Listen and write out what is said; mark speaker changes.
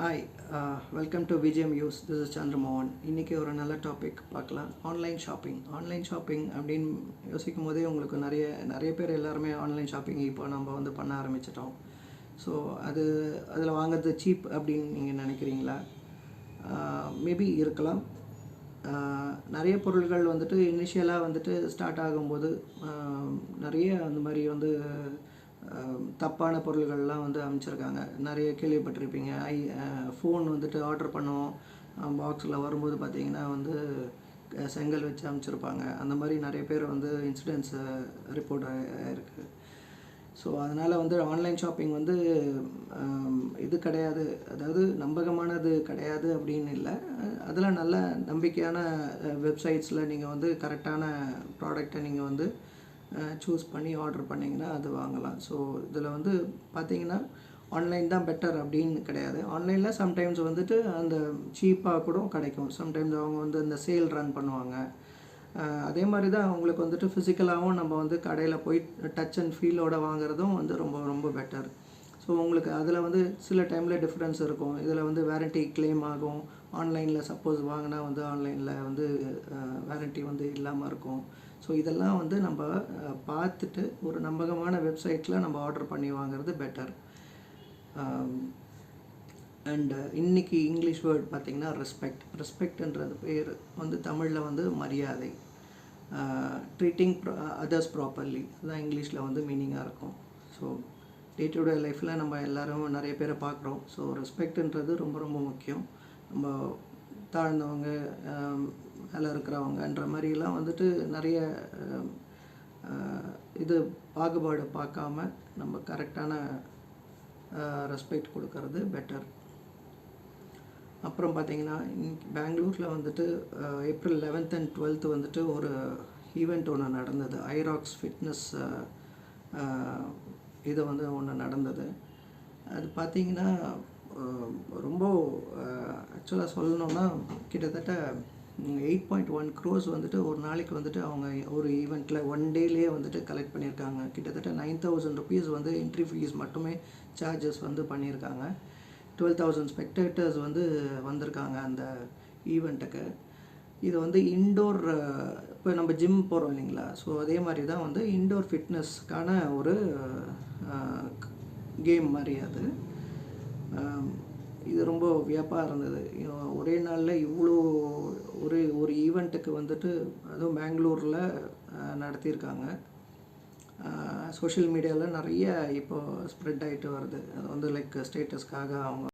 Speaker 1: Hi, welcome to விஜயம் use. This is Chandramohan. இன்றைக்கி ஒரு நல்ல டாபிக் பார்க்கலாம். ஆன்லைன் ஷாப்பிங் அப்படின்னு யோசிக்கும் போதே உங்களுக்கு நிறைய பேர் எல்லாருமே ஆன்லைன் ஷாப்பிங் இப்போ நம்ம வந்து பண்ண ஆரம்பிச்சிட்டோம். ஸோ அதில் வாங்குறது சீப் அப்படின்னு நீங்கள் நினைக்கிறீங்களா? மேபி இருக்கலாம். நிறைய பொருள்கள் வந்துட்டு இனிஷியலாக வந்துட்டு ஸ்டார்ட் ஆகும்போது நிறைய அந்த மாதிரி வந்து தப்பான பொருள்கள்லாம் வந்து அமைச்சிருக்காங்க. நிறைய கேள்விப்பட்டிருப்பீங்க. ஃபோன் வந்துட்டு ஆர்டர் பண்ணுவோம், பாக்ஸில் வரும்போது பார்த்திங்கன்னா வந்து செங்கல் வச்சு அமைச்சிருப்பாங்க. அந்த மாதிரி நிறைய பேர் வந்து இன்சிடென்ட்ஸ் ரிப்போர்ட் ஆகிருக்கு. ஸோ அதனால் வந்து ஆன்லைன் ஷாப்பிங் வந்து இது கிடையாது, அதாவது நம்பகமானது கிடையாது அப்படின்னு இல்லை. அதில் நல்ல நம்பிக்கையான வெப்சைட்ஸில் நீங்கள் வந்து கரெக்டான ப்ராடக்டை நீங்கள் வந்து சூஸ் பண்ணி ஆர்டர் பண்ணிங்கன்னா அது வாங்கலாம். ஸோ இதில் வந்து பார்த்திங்கன்னா ஆன்லைன் தான் பெட்டர் அப்படின்னு கிடையாது. ஆன்லைனில் சம்டைம்ஸ் வந்துட்டு அந்த சீப்பாக கூட கிடைக்கும். சம்டைம்ஸ் அவங்க வந்து இந்த சேல் ரன் பண்ணுவாங்க. அதே மாதிரி தான் அவங்களுக்கு வந்துட்டு ஃபிசிக்கலாகவும் நம்ம வந்து கடையில் போய் டச் அண்ட் ஃபீலோடு வாங்குறதும் வந்து ரொம்ப ரொம்ப பெட்டர். ஸோ உங்களுக்கு அதில் வந்து சில டைமில் டிஃப்ரென்ஸ் இருக்கும். இதில் வந்து வாரண்ட்டி கிளைம் ஆகும். ஆன்லைனில் சப்போஸ் வாங்கினா வந்து ஆன்லைனில் வந்து வாரண்ட்டி வந்து இல்லாமல் இருக்கும். ஸோ இதெல்லாம் வந்து நம்ம பார்த்துட்டு ஒரு நம்பகமான வெப்சைட்டில் நம்ம ஆர்டர் பண்ணி வாங்குறது பெட்டர். அண்டு இன்றைக்கி இங்கிலீஷ் வேர்ட் பார்த்திங்கன்னா ரெஸ்பெக்ட்ன்றது பேர் வந்து தமிழில் வந்து மரியாதை. ட்ரீட்டிங் அதர்ஸ் ப்ராப்பர்லி, அதுதான் இங்கிலீஷில் வந்து மீனிங்காக இருக்கும். ஸோ டே டு டே லைஃப்பில் நம்ம எல்லோரும் நிறைய பேரை பார்க்குறோம். ஸோ ரெஸ்பெக்ட்ன்றது ரொம்ப ரொம்ப முக்கியம். நம்ம தாழ்ந்தவங்க, மேலே இருக்கிறவங்கன்ற மாதிரிலாம் வந்துட்டு நிறைய இது பாகுபாடு பார்க்காம நம்ம கரெக்டான ரெஸ்பெக்ட் கொடுக்கறது பெட்டர். அப்புறம் பார்த்திங்கன்னா பெங்களூரில் வந்துட்டு ஏப்ரல் 11th and 12th வந்துட்டு ஒரு ஈவெண்ட் ஒன்று நடந்தது. ஐராக்ஸ் ஃபிட்னஸ் இது வந்து ஒன்று நடந்தது. அது பார்த்திங்கன்னா ரொம்ப ஆக்சுவலாக சொல்லணுன்னா கிட்டத்தட்ட 8.1 crores வந்துட்டு ஒரு நாளைக்கு வந்துட்டு அவங்க ஒரு ஈவெண்ட்டில் ஒன் டேலேயே வந்துட்டு கலெக்ட் பண்ணியிருக்காங்க. கிட்டத்தட்ட 9,000 rupees வந்து என்ட்ரி ஃபீஸ் மட்டுமே சார்ஜஸ் வந்து பண்ணியிருக்காங்க. 12,000 ஸ்பெக்டேட்டர்ஸ் வந்து வந்திருக்காங்க அந்த ஈவெண்ட்டுக்கு. இது வந்து இன்டோர், இப்போ நம்ம ஜிம் போகிறோம் இல்லைங்களா, ஸோ அதே மாதிரி தான் வந்து இன்டோர் ஃபிட்னஸ்க்கான ஒரு கேம் மாதிரி அது. இது ரொம்ப வியப்பாக இருந்தது. ஒரே நாளில் இவ்வளோ ஒரு ஈவெண்ட்டுக்கு வந்துட்டு அதுவும் பெங்களூரில் நடத்தியிருக்காங்க. சோஷியல் மீடியாவில் நிறைய இப்போ ஸ்ப்ரெட் ஆகிட்டு வருது. அது வந்து லைக் ஸ்டேட்டஸ்க்காக அவங்க